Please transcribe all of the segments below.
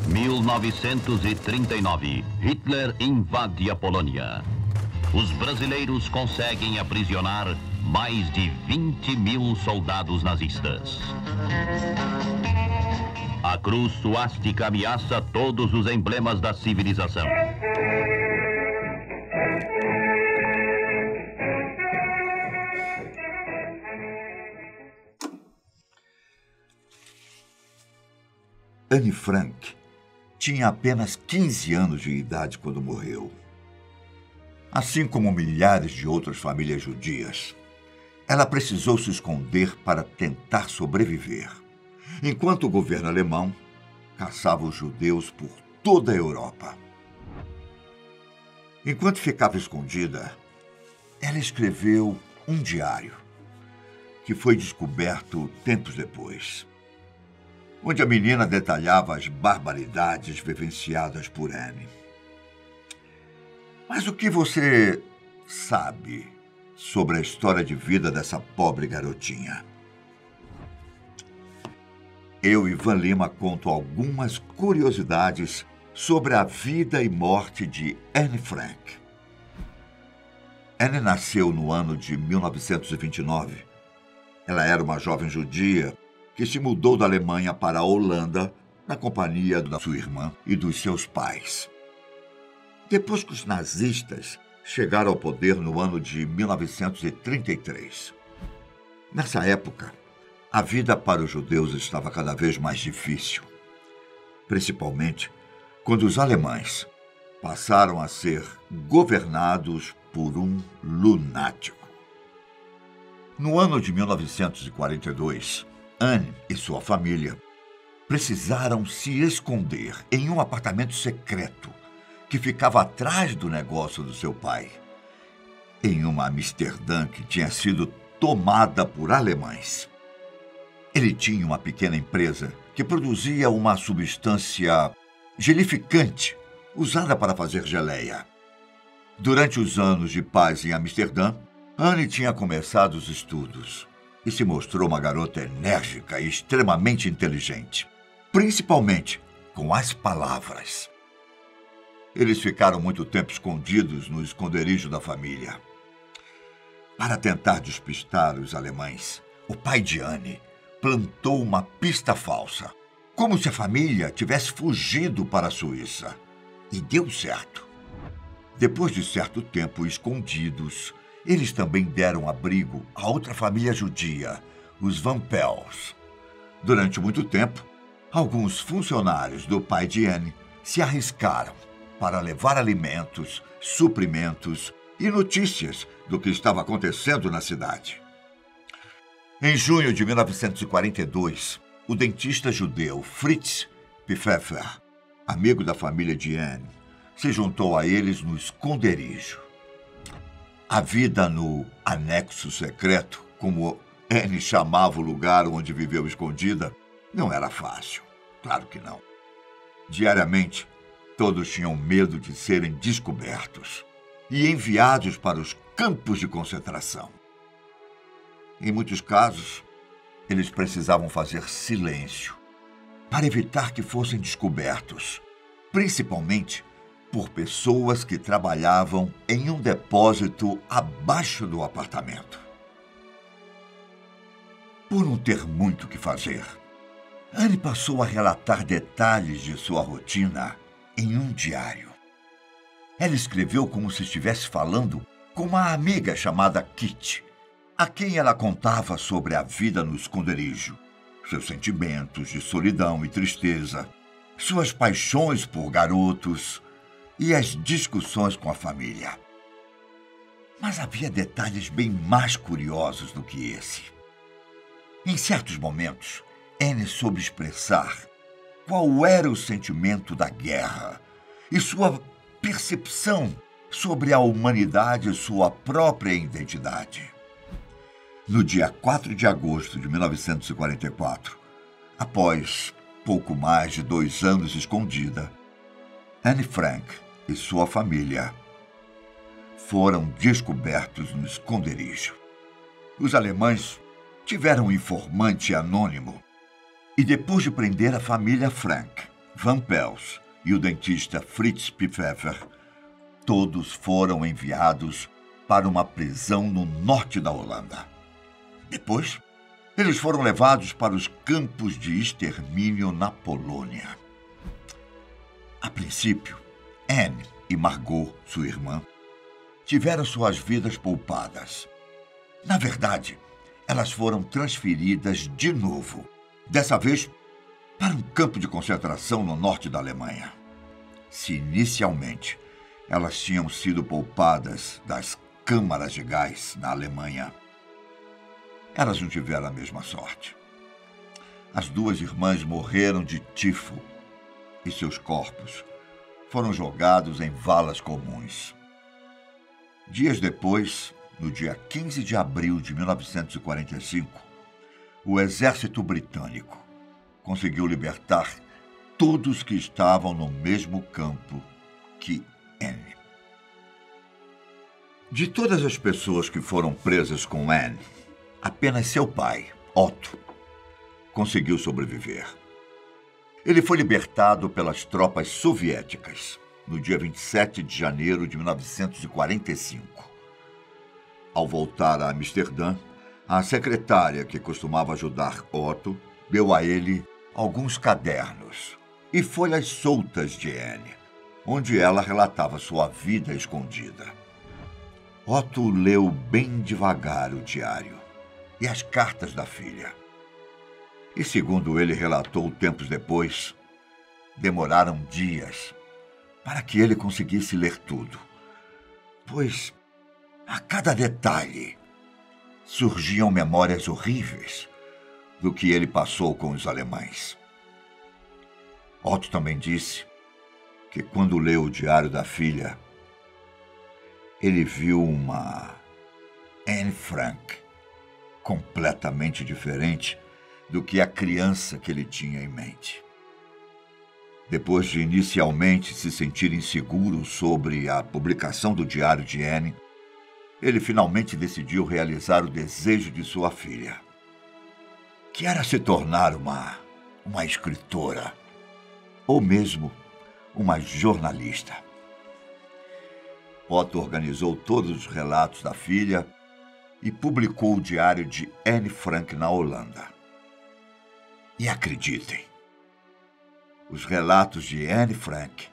1939, Hitler invade a Polônia. Os brasileiros conseguem aprisionar mais de 20.000 soldados nazistas. A cruz suástica ameaça todos os emblemas da civilização. Anne Frank tinha apenas 15 anos de idade quando morreu. Assim como milhares de outras famílias judias, ela precisou se esconder para tentar sobreviver, enquanto o governo alemão caçava os judeus por toda a Europa. Enquanto ficava escondida, ela escreveu um diário, que foi descoberto tempos depois, onde a menina detalhava as barbaridades vivenciadas por Anne. Mas o que você sabe sobre a história de vida dessa pobre garotinha? Eu, Ivan Lima, conto algumas curiosidades sobre a vida e morte de Anne Frank. Anne nasceu no ano de 1929. Ela era uma jovem judia que se mudou da Alemanha para a Holanda na companhia da sua irmã e dos seus pais. Depois que os nazistas chegaram ao poder no ano de 1933. Nessa época, a vida para os judeus estava cada vez mais difícil, principalmente quando os alemães passaram a ser governados por um lunático. No ano de 1942, Anne e sua família precisaram se esconder em um apartamento secreto que ficava atrás do negócio do seu pai, em uma Amsterdã que tinha sido tomada por alemães. Ele tinha uma pequena empresa que produzia uma substância gelificante usada para fazer geleia. Durante os anos de paz em Amsterdã, Anne tinha começado os estudos e se mostrou uma garota enérgica e extremamente inteligente, principalmente com as palavras. Eles ficaram muito tempo escondidos no esconderijo da família. Para tentar despistar os alemães, o pai de Anne plantou uma pista falsa, como se a família tivesse fugido para a Suíça. E deu certo. Depois de certo tempo escondidos, eles também deram abrigo a outra família judia, os Van Pels. Durante muito tempo, alguns funcionários do pai de Anne se arriscaram para levar alimentos, suprimentos e notícias do que estava acontecendo na cidade. Em junho de 1942, o dentista judeu Fritz Pfeffer, amigo da família de Anne, se juntou a eles no esconderijo. A vida no anexo secreto, como Anne chamava o lugar onde viveu escondida, não era fácil. Claro que não. Diariamente, todos tinham medo de serem descobertos e enviados para os campos de concentração. Em muitos casos, eles precisavam fazer silêncio para evitar que fossem descobertos, principalmente por pessoas que trabalhavam em um depósito abaixo do apartamento. Por não ter muito o que fazer, Anne passou a relatar detalhes de sua rotina em um diário. Ela escreveu como se estivesse falando com uma amiga chamada Kitty, a quem ela contava sobre a vida no esconderijo, seus sentimentos de solidão e tristeza, suas paixões por garotos e as discussões com a família. Mas havia detalhes bem mais curiosos do que esse. Em certos momentos, Anne soube expressar qual era o sentimento da guerra e sua percepção sobre a humanidade e sua própria identidade. No dia 4 de agosto de 1944, após pouco mais de 2 anos escondida, Anne Frank e sua família foram descobertos no esconderijo. Os alemães tiveram um informante anônimo e, depois de prender a família Frank, Van Pels e o dentista Fritz Pfeffer, todos foram enviados para uma prisão no norte da Holanda. Depois, eles foram levados para os campos de extermínio na Polônia. A princípio, Anne e Margot, sua irmã, tiveram suas vidas poupadas. Na verdade, elas foram transferidas de novo, dessa vez para um campo de concentração no norte da Alemanha. Se inicialmente elas tinham sido poupadas das câmaras de gás na Alemanha, elas não tiveram a mesma sorte. As duas irmãs morreram de tifo e seus corpos foram jogados em valas comuns. Dias depois, no dia 15 de abril de 1945, o exército britânico conseguiu libertar todos que estavam no mesmo campo que Anne. De todas as pessoas que foram presas com Anne, apenas seu pai, Otto, conseguiu sobreviver. Ele foi libertado pelas tropas soviéticas no dia 27 de janeiro de 1945. Ao voltar a Amsterdã, a secretária que costumava ajudar Otto deu a ele alguns cadernos e folhas soltas de Anne, onde ela relatava sua vida escondida. Otto leu bem devagar o diário e as cartas da filha. E, segundo ele relatou tempos depois, demoraram dias para que ele conseguisse ler tudo, pois a cada detalhe surgiam memórias horríveis do que ele passou com os alemães. Otto também disse que, quando leu o diário da filha, ele viu uma Anne Frank completamente diferente do que a criança que ele tinha em mente. Depois de inicialmente se sentir inseguro sobre a publicação do diário de Anne, ele finalmente decidiu realizar o desejo de sua filha, que era se tornar uma escritora, ou mesmo uma jornalista. Otto organizou todos os relatos da filha e publicou o diário de Anne Frank na Holanda. E acreditem, os relatos de Anne Frank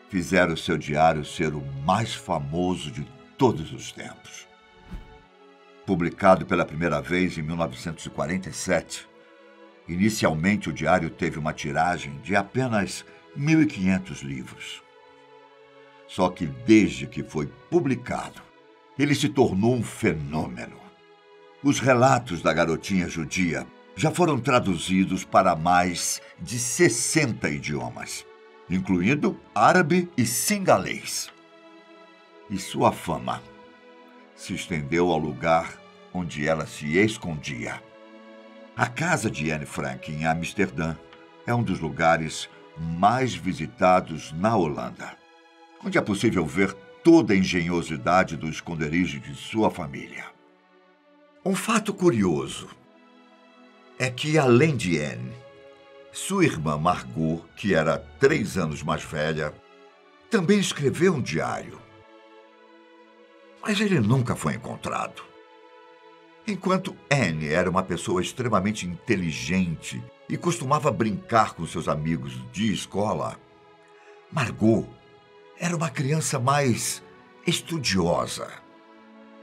fizeram seu diário ser o mais famoso de todos os tempos. Publicado pela primeira vez em 1947, inicialmente o diário teve uma tiragem de apenas 1.500 livros. Só que desde que foi publicado, ele se tornou um fenômeno. Os relatos da garotinha judia já foram traduzidos para mais de 60 idiomas, incluindo árabe e singalês. E sua fama se estendeu ao lugar onde ela se escondia. A casa de Anne Frank, em Amsterdã, é um dos lugares mais visitados na Holanda, onde é possível ver toda a engenhosidade do esconderijo de sua família. Um fato curioso é que, além de Anne, sua irmã Margot, que era 3 anos mais velha, também escreveu um diário. Mas ele nunca foi encontrado. Enquanto Anne era uma pessoa extremamente inteligente e costumava brincar com seus amigos de escola, Margot era uma criança mais estudiosa.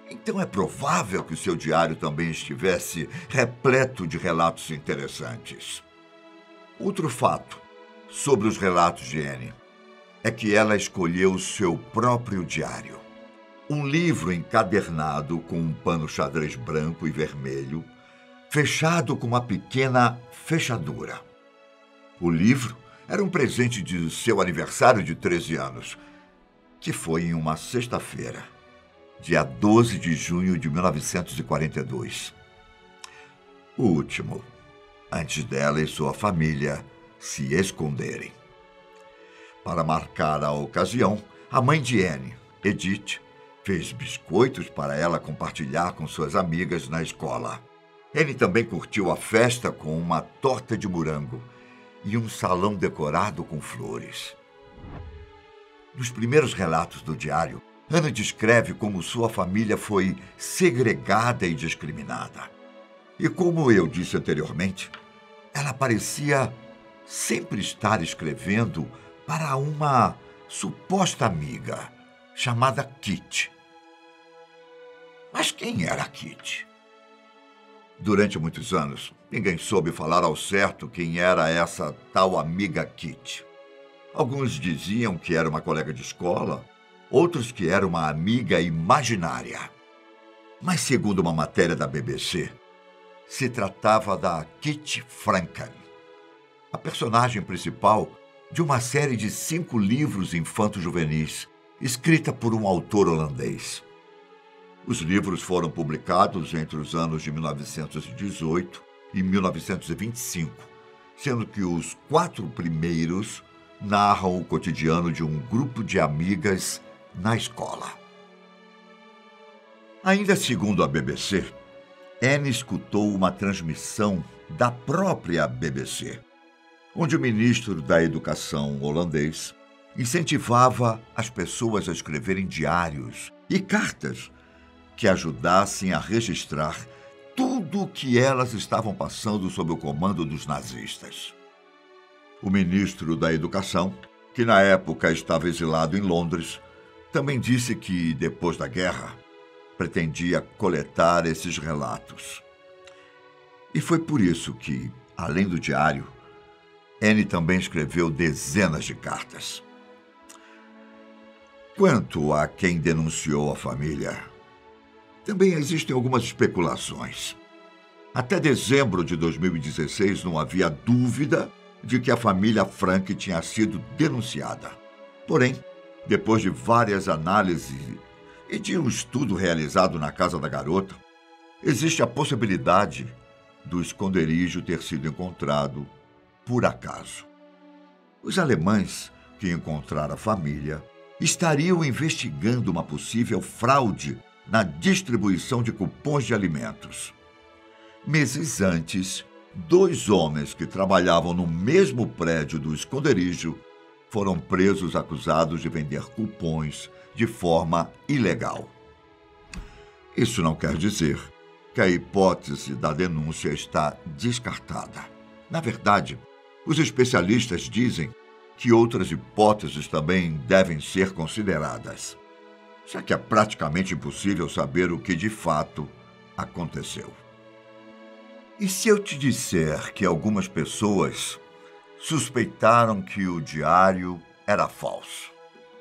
Então é provável que o seu diário também estivesse repleto de relatos interessantes. Outro fato sobre os relatos de Anne é que ela escolheu o seu próprio diário. Um livro encadernado com um pano xadrez branco e vermelho, fechado com uma pequena fechadura. O livro era um presente de seu aniversário de 13 anos, que foi em uma sexta-feira, dia 12 de junho de 1942. O último, antes dela e sua família se esconderem. Para marcar a ocasião, a mãe de Anne, Edith, fez biscoitos para ela compartilhar com suas amigas na escola. Anne também curtiu a festa com uma torta de morango e um salão decorado com flores. Nos primeiros relatos do diário, Anne descreve como sua família foi segregada e discriminada. E como eu disse anteriormente, ela parecia sempre estar escrevendo para uma suposta amiga chamada Kitty. Mas quem era Kitty? Durante muitos anos, ninguém soube falar ao certo quem era essa tal amiga Kitty. Alguns diziam que era uma colega de escola, outros que era uma amiga imaginária. Mas, segundo uma matéria da BBC, se tratava da Kitty Franken, a personagem principal de uma série de 5 livros infanto-juvenis, escrita por um autor holandês. Os livros foram publicados entre os anos de 1918 e 1925, sendo que os 4 primeiros narram o cotidiano de um grupo de amigas na escola. Ainda segundo a BBC, Anne escutou uma transmissão da própria BBC, onde o ministro da Educação holandês incentivava as pessoas a escreverem diários e cartas que ajudassem a registrar tudo o que elas estavam passando sob o comando dos nazistas. O ministro da Educação, que na época estava exilado em Londres, também disse que, depois da guerra, pretendia coletar esses relatos. E foi por isso que, além do diário, Anne também escreveu dezenas de cartas. Quanto a quem denunciou a família, também existem algumas especulações. Até dezembro de 2016 não havia dúvida de que a família Frank tinha sido denunciada. Porém, depois de várias análises e de um estudo realizado na casa da garota, existe a possibilidade do esconderijo ter sido encontrado por acaso. Os alemães que encontraram a família estariam investigando uma possível fraude na distribuição de cupons de alimentos. Meses antes, 2 homens que trabalhavam no mesmo prédio do esconderijo foram presos acusados de vender cupons de forma ilegal. Isso não quer dizer que a hipótese da denúncia está descartada. Na verdade, os especialistas dizem que outras hipóteses também devem ser consideradas, já que é praticamente impossível saber o que de fato aconteceu. E se eu te disser que algumas pessoas suspeitaram que o diário era falso,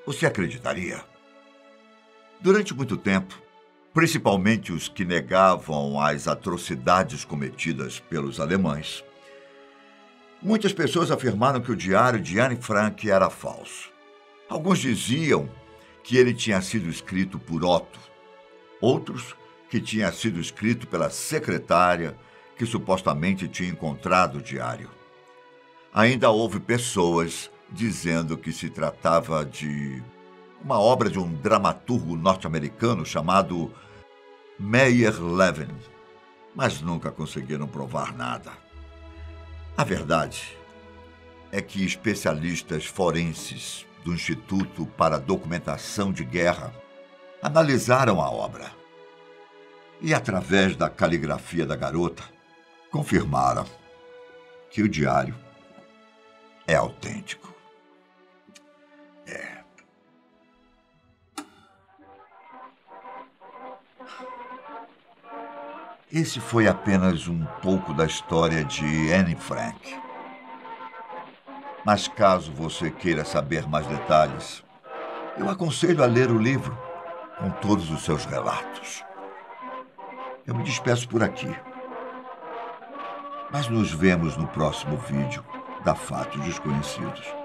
você acreditaria? Durante muito tempo, principalmente os que negavam as atrocidades cometidas pelos alemães, muitas pessoas afirmaram que o diário de Anne Frank era falso. Alguns diziam que ele tinha sido escrito por Otto, outros que tinha sido escrito pela secretária que supostamente tinha encontrado o diário. Ainda houve pessoas dizendo que se tratava de uma obra de um dramaturgo norte-americano chamado Meyer Levin, mas nunca conseguiram provar nada. A verdade é que especialistas forenses do Instituto para Documentação de Guerra analisaram a obra e, através da caligrafia da garota, confirmaram que o diário é autêntico. Esse foi apenas um pouco da história de Anne Frank. Mas caso você queira saber mais detalhes, eu aconselho a ler o livro com todos os seus relatos. Eu me despeço por aqui. Mas nos vemos no próximo vídeo da Fatos Desconhecidos.